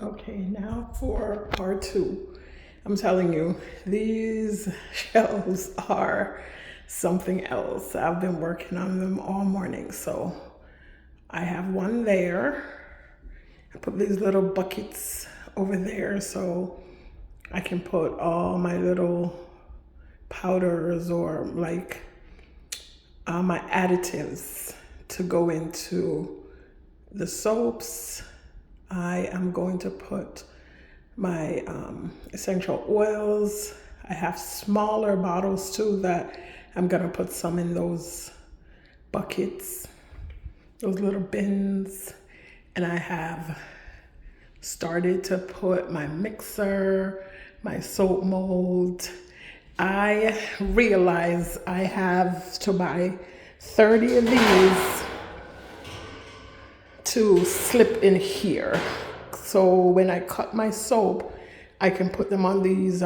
Okay, now for part two. I'm telling you, these shelves are something else. I've been working on them all morning. So I have one there. I put these little buckets over there so I can put all my little powders or like my additives to go into the soaps. I am going to put my essential oils. I have smaller bottles too that I'm gonna put some in those buckets, those little bins. And I have started to put my mixer, my soap mold. I realize I have to buy 30 of these to slip in here. So when I cut my soap, I can put them on these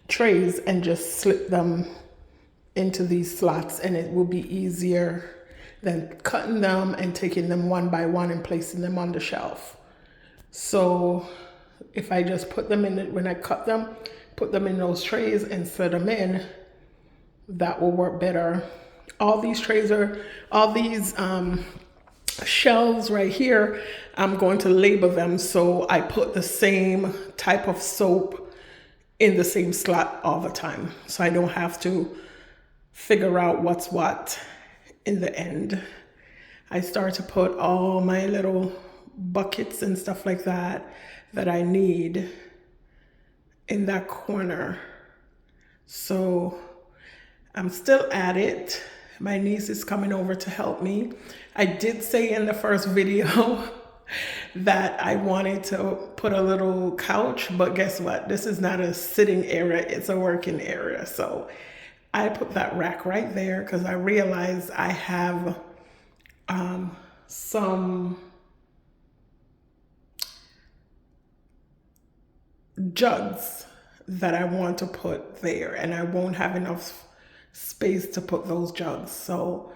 trays and just slip them into these slots, and it will be easier than cutting them and taking them one by one and placing them on the shelf. So if I just put them in it, when I cut them, put them in those trays and set them in, that will work better. All these trays are, all these shelves right here, I'm going to label them so I put the same type of soap in the same slot all the time, so I don't have to figure out what's what in the end. I start to put all my little buckets and stuff like that that I need in that corner. So I'm still at it. My niece is coming over to help me. I did say in the first video that I wanted to put a little couch, but guess what? This is not a sitting area, it's a working area. So I put that rack right there because I realized I have some jugs that I want to put there, and I won't have enough space to put those jugs. So,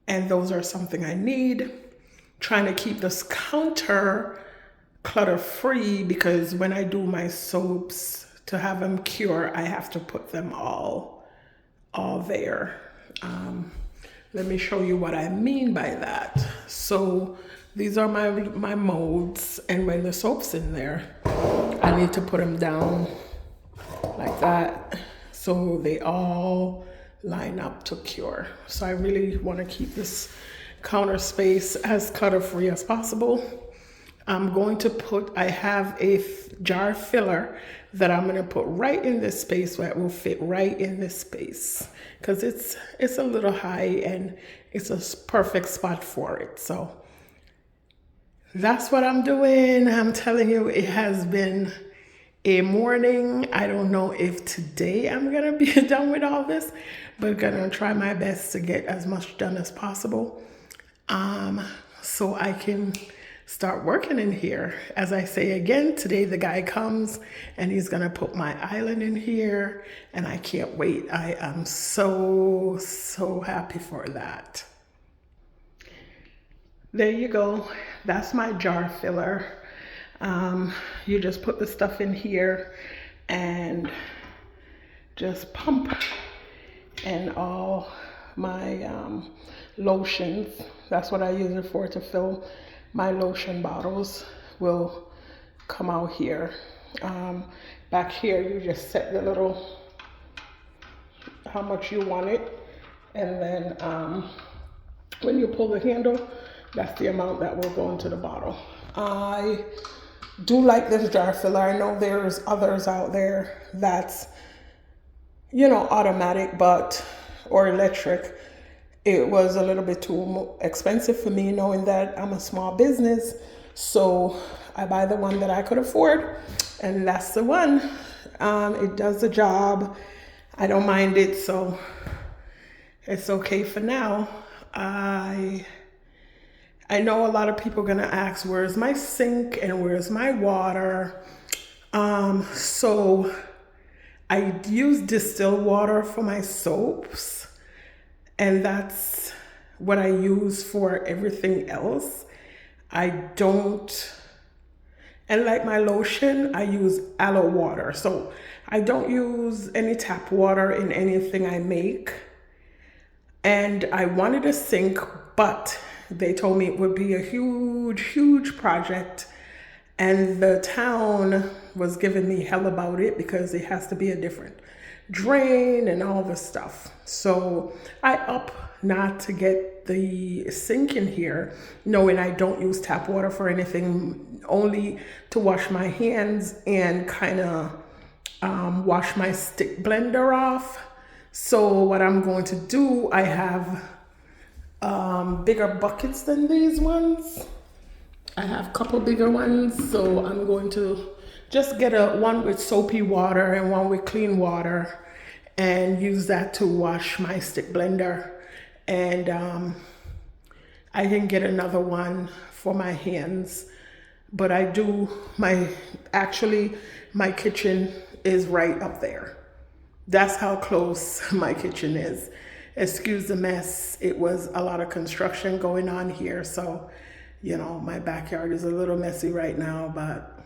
and those are something I need. Trying to keep this counter clutter free because when I do my soaps to have them cure, I have to put them all there. Let me show you what I mean by that. So these are my molds, and when the soap's in there, I need to put them down like that so they all line up to cure. So I really want to keep this counter space as clutter free as possible. I'm going to put, I have a jar filler that I'm going to put right in this space where it will fit right in this space because it's a little high and it's a perfect spot for it. So that's what I'm doing. I'm telling you, it has been a morning. I don't know if today I'm gonna be done with all this, but gonna try my best to get as much done as possible, so I can start working in here. As I say again, today the guy comes and he's gonna put my island in here, and I can't wait. I am so happy for that. There you go. That's my jar filler. You just put the stuff in here and just pump, and all my lotions, that's what I use it for, to fill my lotion bottles, will come out here. Back here you just set the little, how much you want it, and then when you pull the handle, that's the amount that will go into the bottle. I do like this jar filler. I know there's others out there that's, automatic, but, or electric. It was a little bit too expensive for me, knowing that I'm a small business. So I buy the one that I could afford, and that's the one. It does the job. I don't mind it, so it's okay for now. I know a lot of people are gonna ask, where's my sink and where's my water? So I use distilled water for my soaps, and that's what I use for everything else. I don't And like my lotion, I use aloe water. So I don't use any tap water in anything I make. And I wanted a sink, but they told me it would be a huge, huge project. And the town was giving me hell about it because it has to be a different drain and all this stuff. So I up not to get the sink in here, knowing I don't use tap water for anything, only to wash my hands and kind of wash my stick blender off. So what I'm going to do, I have bigger buckets than these ones. I have a couple bigger ones, so I'm going to just get one with soapy water and one with clean water and use that to wash my stick blender. And I can get another one for my hands. But I do, actually, my kitchen is right up there. That's how close my kitchen is. Excuse the mess. It was a lot of construction going on here, so my backyard is a little messy right now, but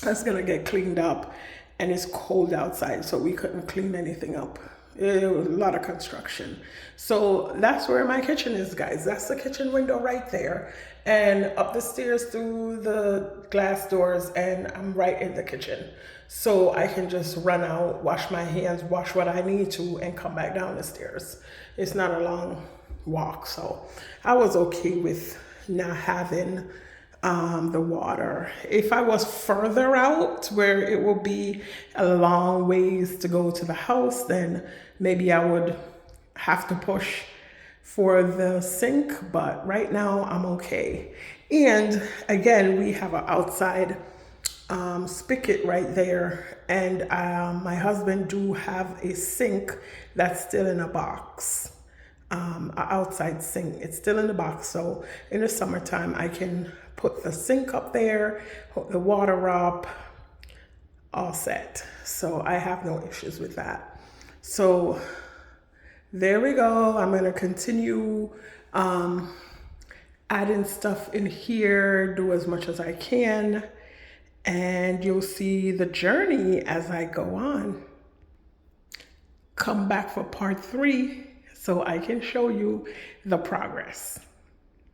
that's gonna get cleaned up. And it's cold outside, so we couldn't clean anything up. It was a lot of construction. So that's where my kitchen is, guys. That's the kitchen window right there. And up the stairs through the glass doors, and I'm right in the kitchen. So I can just run out, wash my hands, wash what I need to, and come back down the stairs. It's not a long walk, so I was okay with not having the water. If I was further out where it will be a long ways to go to the house, then maybe I would have to push for the sink, but right now I'm okay. And again, we have an outside spigot right there, and my husband do have a sink that's still in a box. An outside sink. It's still in the box, so in the summertime I can put the sink up there, hook the water up, all set. So I have no issues with that. So there we go. I'm gonna continue adding stuff in here, do as much as I can, and you'll see the journey as I go on. Come back for part 3 so I can show you the progress.